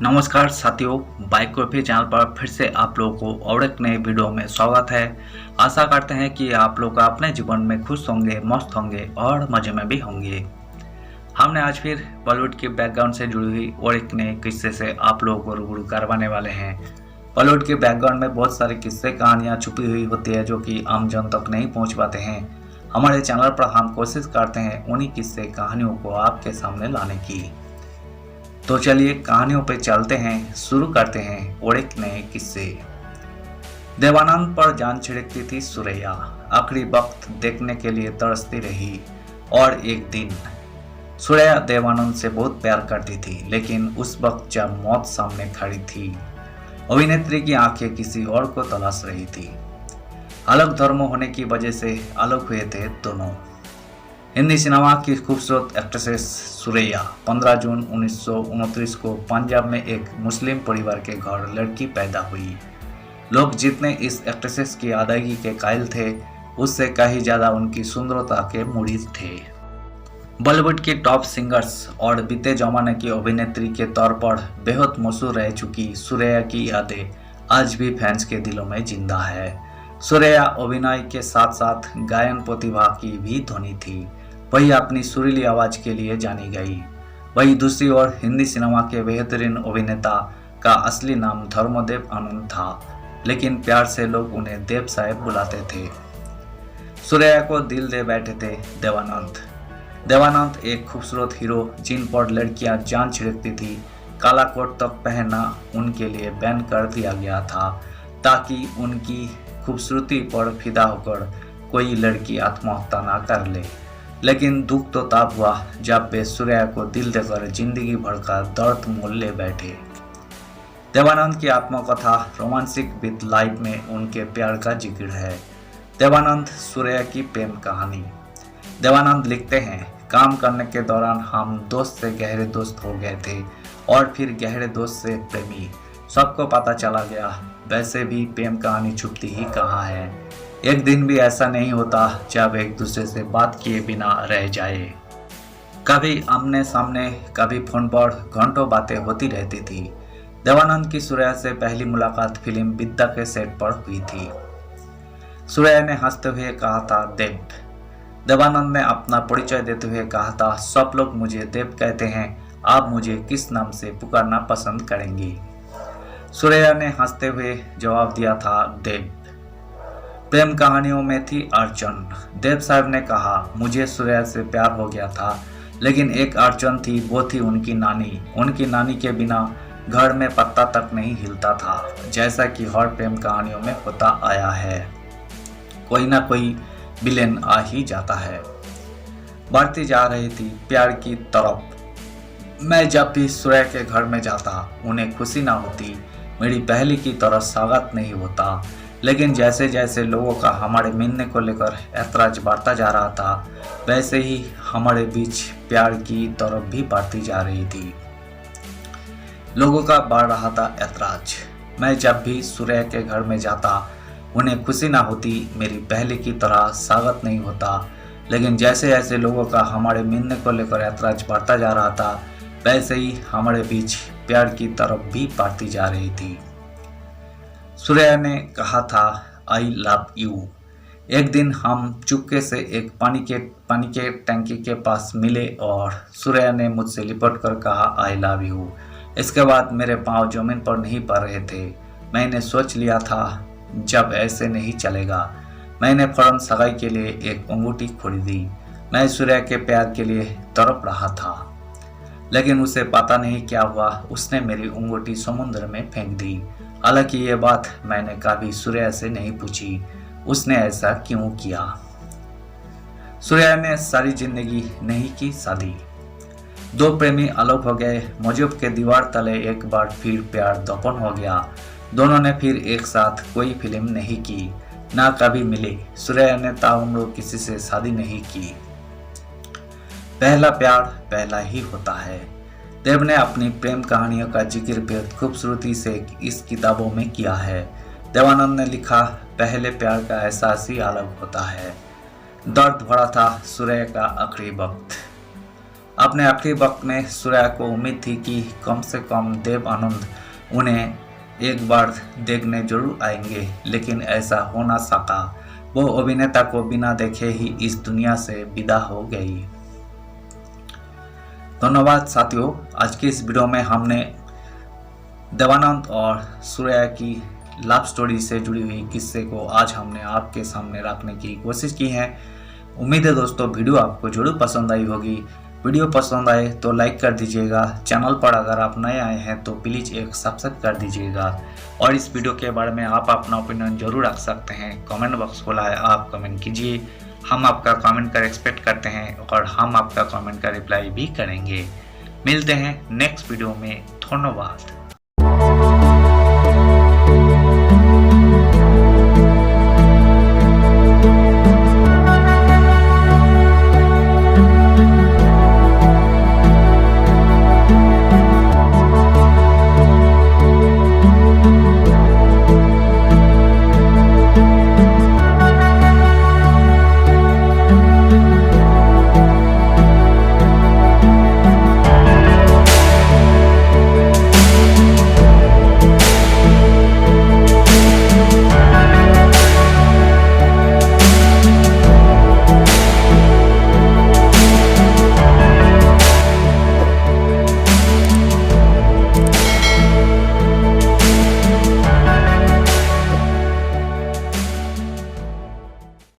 नमस्कार साथियों, biography channel पर फिर से आप लोगों को और एक नए वीडियो में स्वागत है। आशा करते हैं कि आप लोग अपने जीवन में खुश होंगे, मस्त होंगे और मजे में भी होंगे। हमने आज फिर बॉलीवुड के बैकग्राउंड से जुड़ी हुई और एक नए किस्से से आप लोगों को रूबरू करवाने वाले हैं। बॉलीवुड के बैकग्राउंड में बहुत सारे किस्से कहानियाँ छुपी हुई होती है जो कि आम जन तक नहीं पहुँच पाते हैं। हमारे चैनल पर हम कोशिश करते हैं उन्हीं किस्से कहानियों को आपके सामने लाने की। तो चलिए कहानियों पे चलते हैं, शुरू करते हैं और एक नए किस्से। देवानंद पर जान छिड़कती थी सुरैया, आखिरी वक्त देखने के लिए तरसती रही। और एक दिन सुरैया देवानंद से बहुत प्यार करती थी, लेकिन उस वक्त जब मौत सामने खड़ी थी, अभिनेत्री की आंखें किसी और को तलाश रही थी। अलग धर्म होने की वजह से अलग हुए थे दोनों। हिंदी सिनेमा की खूबसूरत एक्ट्रेस सुरैया 15 जून 1929 को पंजाब में एक मुस्लिम परिवार के घर लड़की पैदा हुई। लोग जितने इस एक्ट्रेस की अदायगी के कायल थे, उससे कहीं ज़्यादा उनकी सुंदरता के मुरीद थे। बॉलीवुड की टॉप सिंगर्स और बीते जमाने की अभिनेत्री के तौर पर बेहद मशहूर रह चुकी सुरैया की यादें आज भी फैंस के दिलों में जिंदा है। सुरैया अभिनय के साथ साथ गायन प्रतिभा की भी धनी थी। वही अपनी सुरीली आवाज के लिए जानी गई। वही दूसरी ओर हिंदी सिनेमा के बेहतरीन अभिनेता का असली नाम धर्मदेव आनंद था, लेकिन प्यार से लोग उन्हें देव साहेब बुलाते थे। सुरैया को दिल दे बैठे थे देवानंद। देवानंद एक खूबसूरत हीरो जिन पर लड़कियां जान छिड़कती थी। काला कोट तक पहनना उनके लिए बैन कर दिया गया था, ताकि उनकी खूबसूरती पर फिदा होकर कोई लड़की आत्महत्या ना कर ले। लेकिन दुख तो तब हुआ जब वे सुरैया को दिल देकर जिंदगी भर का दर्द मोल ले बैठे। देवानंद की आत्मकथा रोमांसिक विद लाइफ में उनके प्यार का जिक्र है। देवानंद सुरैया की प्रेम कहानी। देवानंद लिखते हैं, काम करने के दौरान हम दोस्त से गहरे दोस्त हो गए थे और फिर गहरे दोस्त से प्रेमी। सबको पता चला गया, वैसे भी प्रेम कहानी छुपती ही कहाँ है। एक दिन भी ऐसा नहीं होता जब एक दूसरे से बात किए बिना रह जाए। कभी आमने सामने, कभी फोन पर घंटों बातें होती रहती थी। देवानंद की सुरैया से पहली मुलाकात फिल्म विद्या के सेट पर हुई थी। सुरैया ने हंसते हुए कहा था देव। देवानंद ने अपना परिचय देते हुए कहा था, सब लोग मुझे देव कहते हैं, आप मुझे किस नाम से पुकारना पसंद करेंगी? सुरैया ने हंसते हुए जवाब दिया था देव। प्रेम कहानियों में थी अड़चन। देव साहब ने कहा, मुझे सुरैया से प्यार हो गया था, लेकिन एक अड़चन थी, वो थी उनकी नानी। उनकी नानी के बिना घर में पत्ता तक नहीं हिलता था, जैसा कि हर प्रेम कहानियों में होता आया है। कोई ना कोई विलेन आ ही जाता है। बढ़ती जा रही थी प्यार की तरफ। मैं जब भी सुरैया के घर में जाता, उन्हें खुशी ना होती, मेरी पहली की तरह स्वागत नहीं होता। लेकिन जैसे जैसे लोगों का हमारे मिलने को लेकर ऐतराज बढ़ता जा रहा था, वैसे ही हमारे बीच प्यार की तरफ भी बढ़ती जा रही थी। लोगों का बढ़ रहा था ऐतराज। मैं जब भी सुरैया के घर में जाता, उन्हें खुशी ना होती, मेरी पहले की तरह स्वागत नहीं होता। लेकिन जैसे जैसे लोगों का हमारे मिलने को लेकर ऐतराज बढ़ता जा रहा था, वैसे ही हमारे बीच प्यार की तरफ भी बढ़ती जा रही थी। सुरैया ने कहा था, आई लव यू। एक दिन हम चुपके से एक पानी के टंकी के पास मिले और सुरैया ने मुझसे लिपट कर कहा, आई लव यू। इसके बाद मेरे पांव जमीन पर नहीं पड़ रहे थे। मैंने सोच लिया था, जब ऐसे नहीं चलेगा। मैंने फौरन सगाई के लिए एक अंगूठी खरीदी। मैं सुरैया के प्यार के लिए तड़प रहा था, लेकिन उसे पता नहीं क्या हुआ, उसने मेरी अंगूठी समुद्र में फेंक दी। हालांकि ये बात मैंने कभी सुरैया से नहीं पूछी, उसने ऐसा क्यों किया। सुरैया ने सारी जिंदगी नहीं की शादी। दो प्रेमी अलग हो गए। मौजूब के दीवार तले एक बार फिर प्यार दफन हो गया। दोनों ने फिर एक साथ कोई फिल्म नहीं की, ना कभी मिले। सुरैया ने ताउम्र किसी से शादी नहीं की। पहला प्यार पहला ही होता है। देव ने अपनी प्रेम कहानियों का जिक्र बेहद खूबसूरती से इस किताबों में किया है। देवानंद ने लिखा, पहले प्यार का एहसास ही अलग होता है। दर्द भरा था सुरैया का आखिरी वक्त। अपने आखिरी वक्त में सूर्या को उम्मीद थी कि कम से कम देव आनंद उन्हें एक बार देखने जरूर आएंगे, लेकिन ऐसा हो ना सका। वो अभिनेता को बिना देखे ही इस दुनिया से विदा हो गई। धन्यवाद साथियों, आज की इस वीडियो में हमने देवानंद और सूर्या की लव स्टोरी से जुड़ी हुई किस्से को आज हमने आपके सामने रखने की कोशिश की है। उम्मीद है दोस्तों वीडियो आपको जरूर पसंद आई होगी। वीडियो पसंद आए तो लाइक कर दीजिएगा। चैनल पर अगर आप नए आए हैं तो प्लीज़ एक सब्सक्राइब कर दीजिएगा। और इस वीडियो के बारे में आप अपना ओपिनियन जरूर रख सकते हैं। कमेंट बॉक्स खोला है, आप कमेंट कीजिए। हम आपका कमेंट का एक्सपेक्ट करते हैं और हम आपका कमेंट का रिप्लाई भी करेंगे। मिलते हैं नेक्स्ट वीडियो में। धन्यवाद।